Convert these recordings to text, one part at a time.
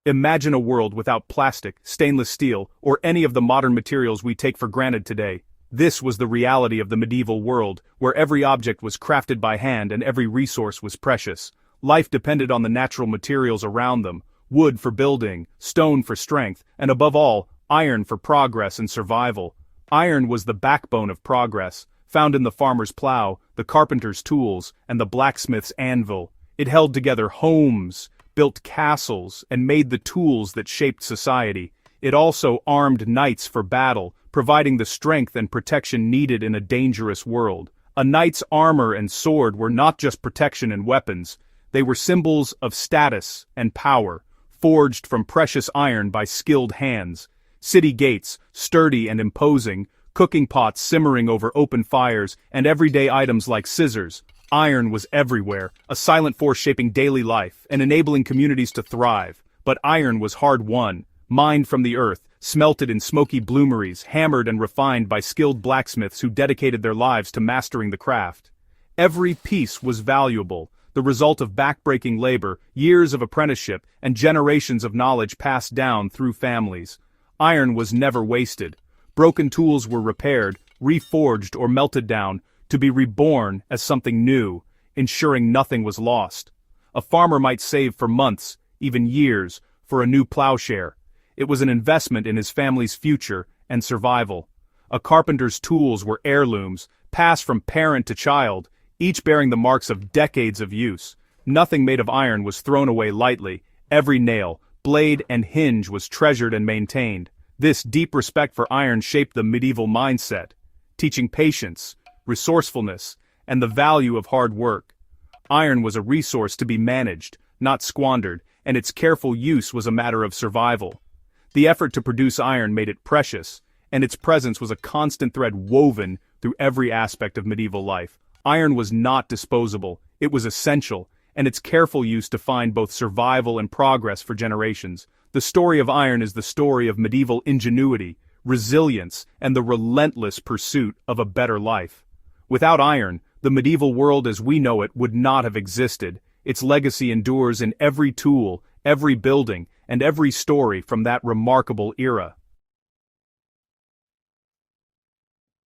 Imagine a world without plastic, stainless steel, or any of the modern materials we take for granted today. This was the reality of the medieval world, where every object was crafted by hand and every resource was precious. Life depended on the natural materials around them: wood for building, stone for strength, and above all, iron for progress and survival. Iron was the backbone of progress, found in the farmer's plow, the carpenter's tools, and the blacksmith's anvil. It held together homes, built castles, and made the tools that shaped society. It also armed knights for battle, providing the strength and protection needed in a dangerous world. A knight's armor and sword were not just protection and weapons, they were symbols of status and power, forged from precious iron by skilled hands. City gates, sturdy and imposing, cooking pots simmering over open fires, and everyday items like scissors. Iron was everywhere, a silent force shaping daily life and enabling communities to thrive. But iron was hard-won, mined from the earth, smelted in smoky bloomeries, hammered and refined by skilled blacksmiths who dedicated their lives to mastering the craft. Every piece was valuable, the result of backbreaking labor, years of apprenticeship, and generations of knowledge passed down through families. Iron was never wasted. Broken tools were repaired, reforged or melted down, to be reborn as something new, ensuring nothing was lost. A farmer might save for months, even years, for a new plowshare. It was an investment in his family's future and survival. A carpenter's tools were heirlooms, passed from parent to child, each bearing the marks of decades of use. Nothing made of iron was thrown away lightly. Every nail, blade, and hinge was treasured and maintained. This deep respect for iron shaped the medieval mindset, teaching patience, resourcefulness, and the value of hard work. Iron was a resource to be managed, not squandered, and its careful use was a matter of survival. The effort to produce iron made it precious, and its presence was a constant thread woven through every aspect of medieval life. Iron was not disposable, it was essential, and its careful use defined both survival and progress for generations. The story of iron is the story of medieval ingenuity, resilience, and the relentless pursuit of a better life. Without iron, the medieval world as we know it would not have existed. Its legacy endures in every tool, every building, and every story from that remarkable era.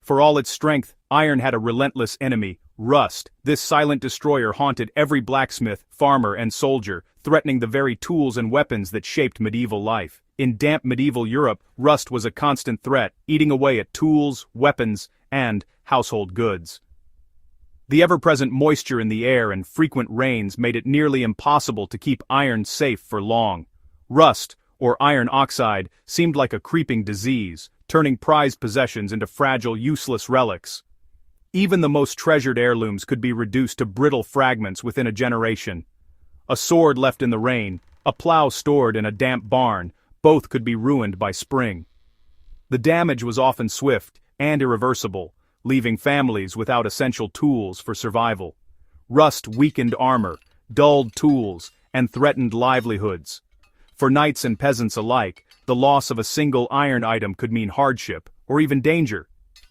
For all its strength, iron had a relentless enemy: rust. This silent destroyer haunted every blacksmith, farmer, and soldier, threatening the very tools and weapons that shaped medieval life. In damp medieval Europe, rust was a constant threat, eating away at tools, weapons, and household goods. The ever-present moisture in the air and frequent rains made it nearly impossible to keep iron safe for long. Rust, or iron oxide, seemed like a creeping disease, turning prized possessions into fragile, useless relics. Even the most treasured heirlooms could be reduced to brittle fragments within a generation. A sword left in the rain, a plow stored in a damp barn, both could be ruined by spring. The damage was often swift and irreversible, leaving families without essential tools for survival. Rust weakened armor, dulled tools, and threatened livelihoods. For knights and peasants alike, the loss of a single iron item could mean hardship, or even danger.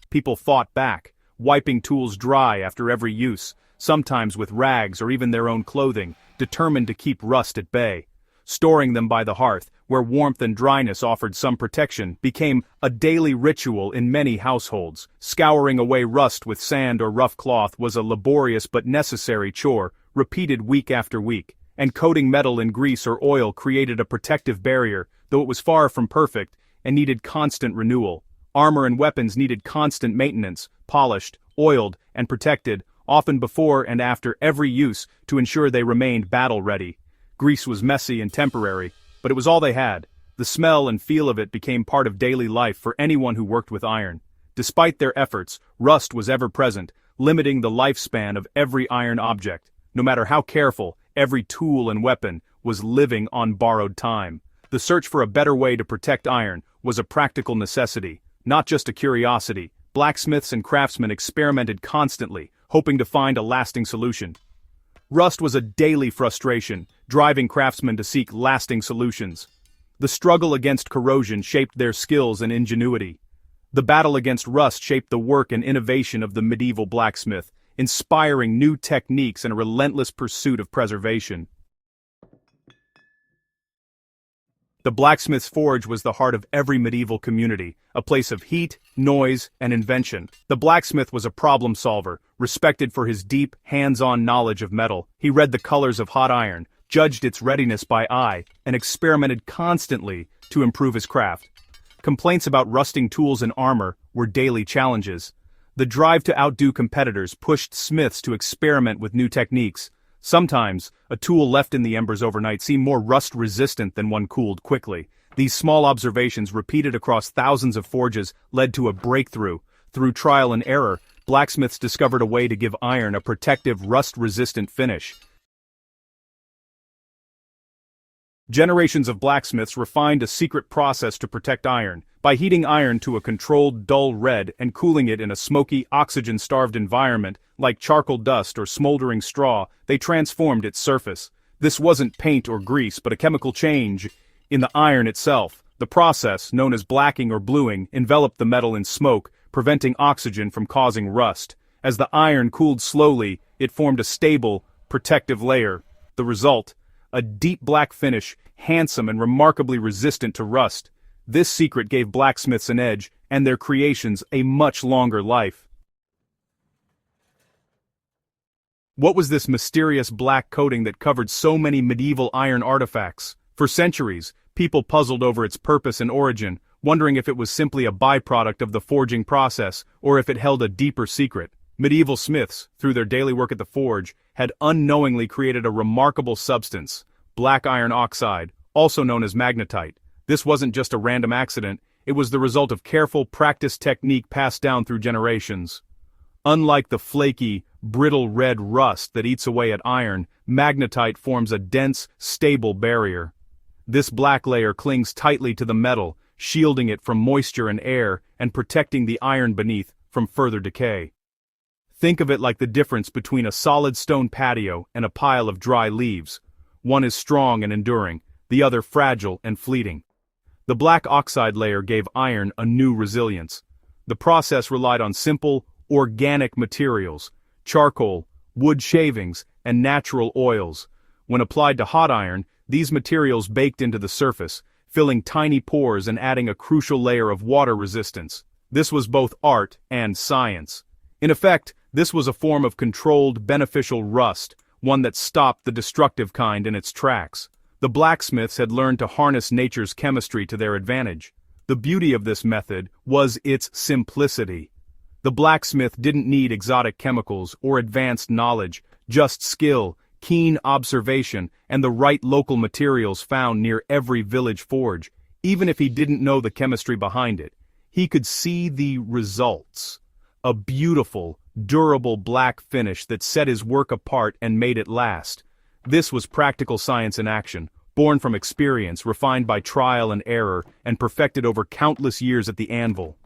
People fought back, wiping tools dry after every use, sometimes with rags or even their own clothing, determined to keep rust at bay. Storing them by the hearth, where warmth and dryness offered some protection, became a daily ritual in many households. Scouring away rust with sand or rough cloth was a laborious but necessary chore, repeated week after week, and coating metal in grease or oil created a protective barrier, though it was far from perfect and needed constant renewal. Armor and weapons needed constant maintenance, polished, oiled, and protected, often before and after every use, to ensure they remained battle-ready. Grease was messy and temporary, but it was all they had. The smell and feel of it became part of daily life for anyone who worked with iron. Despite their efforts, rust was ever present, limiting the lifespan of every iron object. No matter how careful, every tool and weapon was living on borrowed time. The search for a better way to protect iron was a practical necessity, not just a curiosity. Blacksmiths and craftsmen experimented constantly, hoping to find a lasting solution. Rust was a daily frustration, driving craftsmen to seek lasting solutions. The struggle against corrosion shaped their skills and ingenuity. The battle against rust shaped the work and innovation of the medieval blacksmith, inspiring new techniques and a relentless pursuit of preservation. The blacksmith's forge was the heart of every medieval community, a place of heat, noise, and invention. The blacksmith was a problem solver, respected for his deep, hands-on knowledge of metal. He read the colors of hot iron, judged its readiness by eye, and experimented constantly to improve his craft. Complaints about rusting tools and armor were daily challenges. The drive to outdo competitors pushed smiths to experiment with new techniques. Sometimes, a tool left in the embers overnight seemed more rust-resistant than one cooled quickly. These small observations repeated across thousands of forges led to a breakthrough. Through trial and error, blacksmiths discovered a way to give iron a protective, rust-resistant finish. Generations of blacksmiths refined a secret process to protect iron. By heating iron to a controlled, dull red and cooling it in a smoky, oxygen-starved environment, like charcoal dust or smoldering straw, they transformed its surface. This wasn't paint or grease, but a chemical change in the iron itself. The process, known as blacking or bluing, enveloped the metal in smoke, preventing oxygen from causing rust. As the iron cooled slowly, it formed a stable, protective layer. The result? A deep black finish, handsome and remarkably resistant to rust. This secret gave blacksmiths an edge, and their creations a much longer life. What was this mysterious black coating that covered so many medieval iron artifacts? For centuries, people puzzled over its purpose and origin, wondering if it was simply a byproduct of the forging process, or if it held a deeper secret. Medieval smiths, through their daily work at the forge, had unknowingly created a remarkable substance, black iron oxide, also known as magnetite. This wasn't just a random accident, it was the result of careful, practiced technique passed down through generations. Unlike the flaky, brittle red rust that eats away at iron, magnetite forms a dense, stable barrier. This black layer clings tightly to the metal, shielding it from moisture and air, and protecting the iron beneath from further decay. Think of it like the difference between a solid stone patio and a pile of dry leaves. One is strong and enduring, the other fragile and fleeting. The black oxide layer gave iron a new resilience. The process relied on simple, organic materials, charcoal, wood shavings, and natural oils. When applied to hot iron, these materials baked into the surface, filling tiny pores and adding a crucial layer of water resistance. This was both art and science. In effect, this was a form of controlled, beneficial rust, one that stopped the destructive kind in its tracks. The blacksmiths had learned to harness nature's chemistry to their advantage. The beauty of this method was its simplicity. The blacksmith didn't need exotic chemicals or advanced knowledge, just skill, keen observation, and the right local materials found near every village forge. Even if he didn't know the chemistry behind it, he could see the results. A beautiful, durable black finish that set his work apart and made it last. This was practical science in action, born from experience, refined by trial and error, and perfected over countless years at the anvil.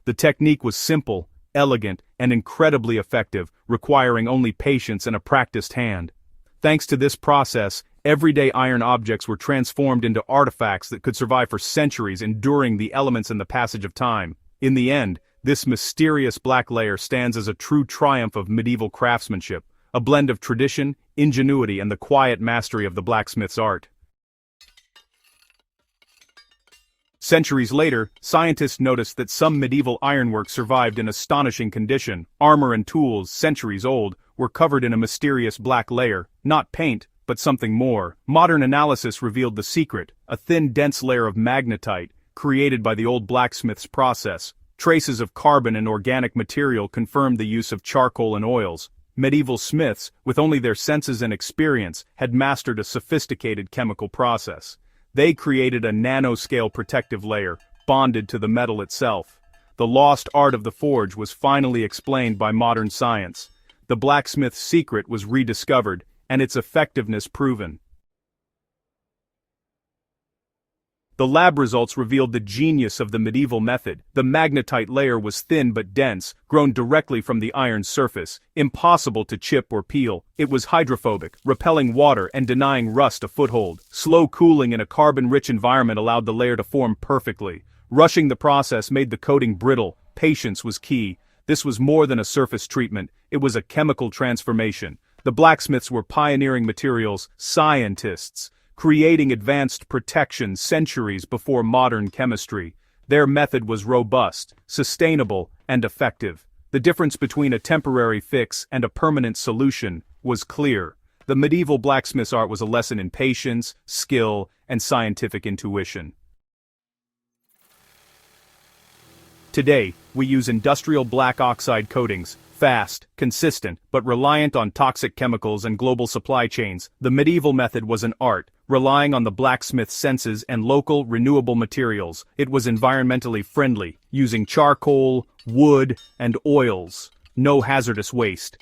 The technique was simple, elegant, and incredibly effective, requiring only patience and a practiced hand. Thanks to this process, everyday iron objects were transformed into artifacts that could survive for centuries, enduring the elements and the passage of time. In the end, this mysterious black layer stands as a true triumph of medieval craftsmanship, a blend of tradition, ingenuity, and the quiet mastery of the blacksmith's art. Centuries later, scientists noticed that some medieval ironwork survived in astonishing condition. Armor and tools, centuries old, were covered in a mysterious black layer, not paint, but something more. Modern analysis revealed the secret, a thin, dense layer of magnetite, created by the old blacksmith's process. Traces of carbon and organic material confirmed the use of charcoal and oils. Medieval smiths, with only their senses and experience, had mastered a sophisticated chemical process. They created a nanoscale protective layer, bonded to the metal itself. The lost art of the forge was finally explained by modern science. The blacksmith's secret was rediscovered, and its effectiveness proven. The lab results revealed the genius of the medieval method. The magnetite layer was thin but dense, grown directly from the iron surface, impossible to chip or peel. It was hydrophobic, repelling water and denying rust a foothold. Slow cooling in a carbon-rich environment allowed the layer to form perfectly. Rushing the process made the coating brittle. Patience was key. This was more than a surface treatment, it was a chemical transformation. The blacksmiths were pioneering materials, scientists, creating advanced protection centuries before modern chemistry. Their method was robust, sustainable, and effective. The difference between a temporary fix and a permanent solution was clear. The medieval blacksmith's art was a lesson in patience, skill, and scientific intuition. Today, we use industrial black oxide coatings, fast, consistent, but reliant on toxic chemicals and global supply chains. The medieval method was an art, relying on the blacksmith's senses and local, renewable materials. It was environmentally friendly, using charcoal, wood, and oils. No hazardous waste.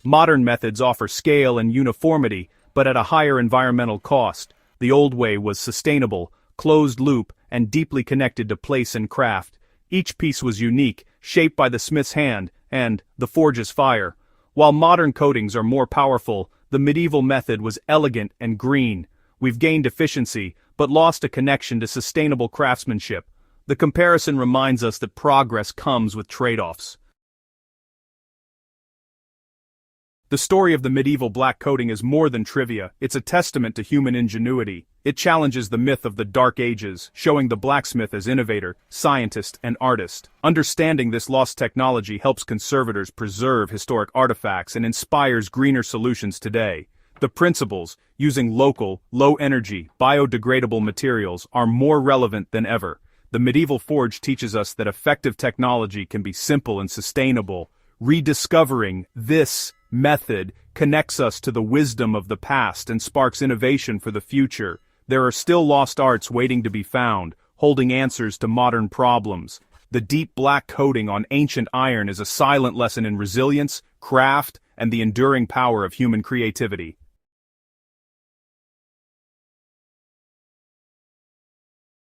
Modern methods offer scale and uniformity, but at a higher environmental cost. The old way was sustainable, closed-loop, and deeply connected to place and craft. Each piece was unique, shaped by the smith's hand and the forge's fire. While modern coatings are more powerful, the medieval method was elegant and green. We've gained efficiency, but lost a connection to sustainable craftsmanship. The comparison reminds us that progress comes with trade-offs. The story of the medieval black coating is more than trivia, it's a testament to human ingenuity. It challenges the myth of the Dark Ages, showing the blacksmith as innovator, scientist, and artist. Understanding this lost technology helps conservators preserve historic artifacts and inspires greener solutions today. The principles, using local, low-energy, biodegradable materials, are more relevant than ever. The medieval forge teaches us that effective technology can be simple and sustainable. Rediscovering this method connects us to the wisdom of the past and sparks innovation for the future. There are still lost arts waiting to be found, holding answers to modern problems. The deep black coating on ancient iron is a silent lesson in resilience, craft, and the enduring power of human creativity.